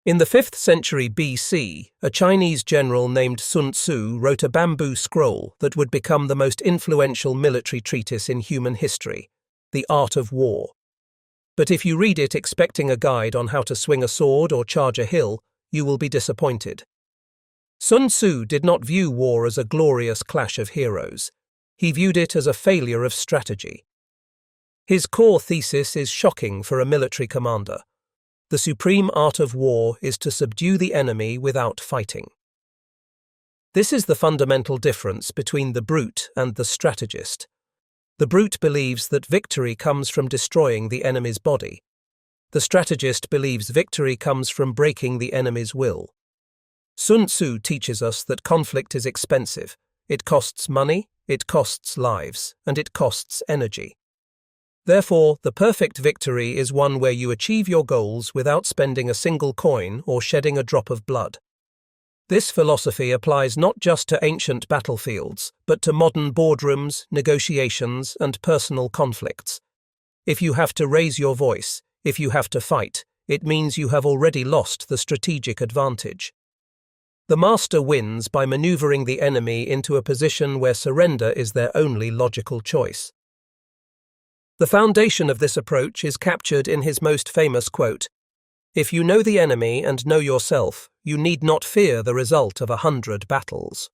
In the 5th century BC, a Chinese general named Sun Tzu wrote a bamboo scroll that would become the most influential military treatise in human history, The Art of War. But if you read it expecting a guide on how to swing a sword or charge a hill, you will be disappointed. Sun Tzu did not view war as a glorious clash of heroes. He viewed it as a failure of strategy. His core thesis is shocking for a military commander. The supreme art of war is to subdue the enemy without fighting. This is the fundamental difference between the brute and the strategist. The brute believes that victory comes from destroying the enemy's body. The strategist believes victory comes from breaking the enemy's will. Sun Tzu teaches us that conflict is expensive. It costs money, it costs lives, and it costs energy. Therefore, the perfect victory is one where you achieve your goals without spending a single coin or shedding a drop of blood. This philosophy applies not just to ancient battlefields, but to modern boardrooms, negotiations, and personal conflicts. If you have to raise your voice, if you have to fight, it means you have already lost the strategic advantage. The master wins by maneuvering the enemy into a position where surrender is their only logical choice. The foundation of this approach is captured in his most famous quote, "If you know the enemy and know yourself, you need not fear the result of 100 battles."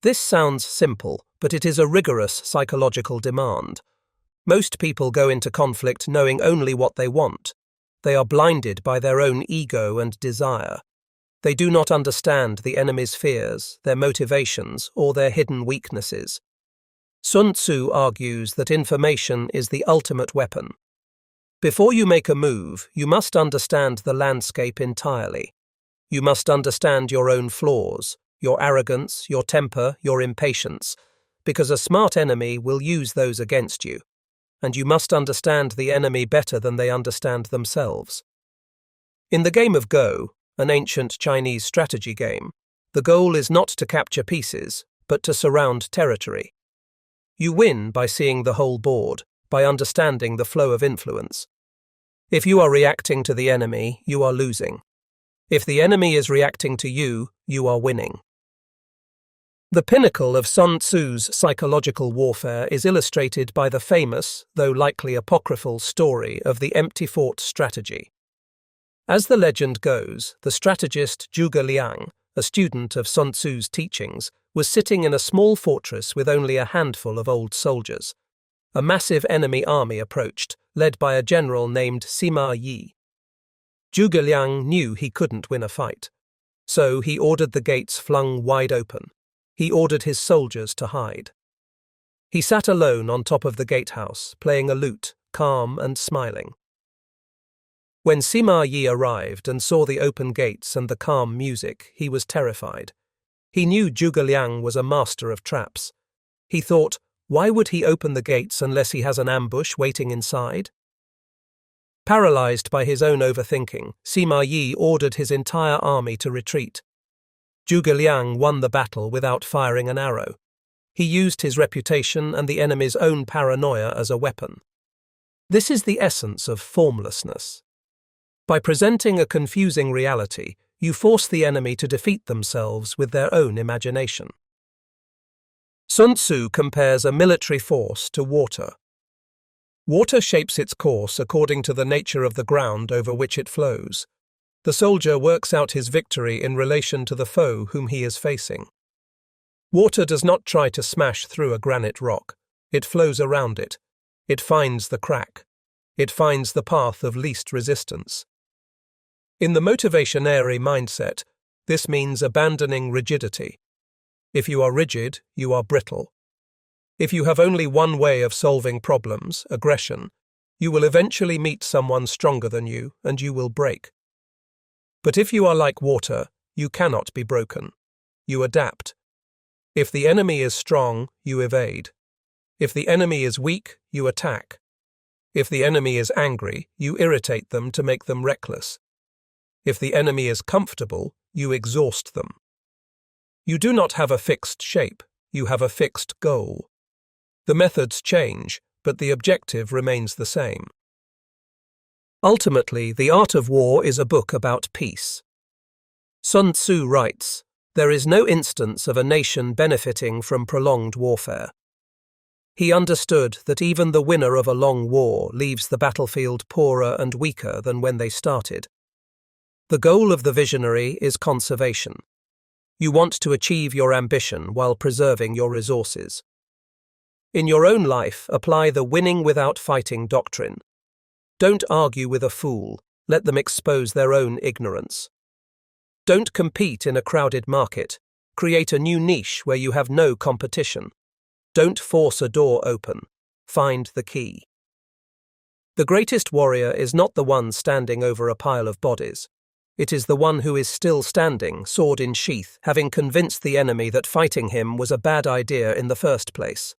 This sounds simple, but it is a rigorous psychological demand. Most people go into conflict knowing only what they want. They are blinded by their own ego and desire. They do not understand the enemy's fears, their motivations, or their hidden weaknesses. Sun Tzu argues that information is the ultimate weapon. Before you make a move, you must understand the landscape entirely. You must understand your own flaws, your arrogance, your temper, your impatience, because a smart enemy will use those against you, and you must understand the enemy better than they understand themselves. In the game of Go, an ancient Chinese strategy game, the goal is not to capture pieces, but to surround territory. You win by seeing the whole board, by understanding the flow of influence. If you are reacting to the enemy, you are losing. If the enemy is reacting to you, you are winning. The pinnacle of Sun Tzu's psychological warfare is illustrated by the famous, though likely apocryphal, story of the empty fort strategy. As the legend goes, the strategist Zhuge Liang, a student of Sun Tzu's teachings, was sitting in a small fortress with only a handful of old soldiers. A massive enemy army approached, led by a general named Sima Yi. Zhuge Liang knew he couldn't win a fight. So he ordered the gates flung wide open. He ordered his soldiers to hide. He sat alone on top of the gatehouse, playing a lute, calm and smiling. When Sima Yi arrived and saw the open gates and the calm music, he was terrified. He knew Zhuge Liang was a master of traps. He thought, why would he open the gates unless he has an ambush waiting inside? Paralyzed by his own overthinking, Sima Yi ordered his entire army to retreat. Zhuge Liang won the battle without firing an arrow. He used his reputation and the enemy's own paranoia as a weapon. This is the essence of formlessness. By presenting a confusing reality, you force the enemy to defeat themselves with their own imagination. Sun Tzu compares a military force to water. Water shapes its course according to the nature of the ground over which it flows. The soldier works out his victory in relation to the foe whom he is facing. Water does not try to smash through a granite rock. It flows around it. It finds the crack. It finds the path of least resistance. In the motivationairy mindset, this means abandoning rigidity. If you are rigid, you are brittle. If you have only one way of solving problems, aggression, you will eventually meet someone stronger than you and you will break. But if you are like water, you cannot be broken. You adapt. If the enemy is strong, you evade. If the enemy is weak, you attack. If the enemy is angry, you irritate them to make them reckless. If the enemy is comfortable, you exhaust them. You do not have a fixed shape, you have a fixed goal. The methods change, but the objective remains the same. Ultimately, The Art of War is a book about peace. Sun Tzu writes, "There is no instance of a nation benefiting from prolonged warfare." He understood that even the winner of a long war leaves the battlefield poorer and weaker than when they started. The goal of the visionary is conservation. You want to achieve your ambition while preserving your resources. In your own life, apply the winning without fighting doctrine. Don't argue with a fool, let them expose their own ignorance. Don't compete in a crowded market, create a new niche where you have no competition. Don't force a door open, find the key. The greatest warrior is not the one standing over a pile of bodies. It is the one who is still standing, sword in sheath, having convinced the enemy that fighting him was a bad idea in the first place.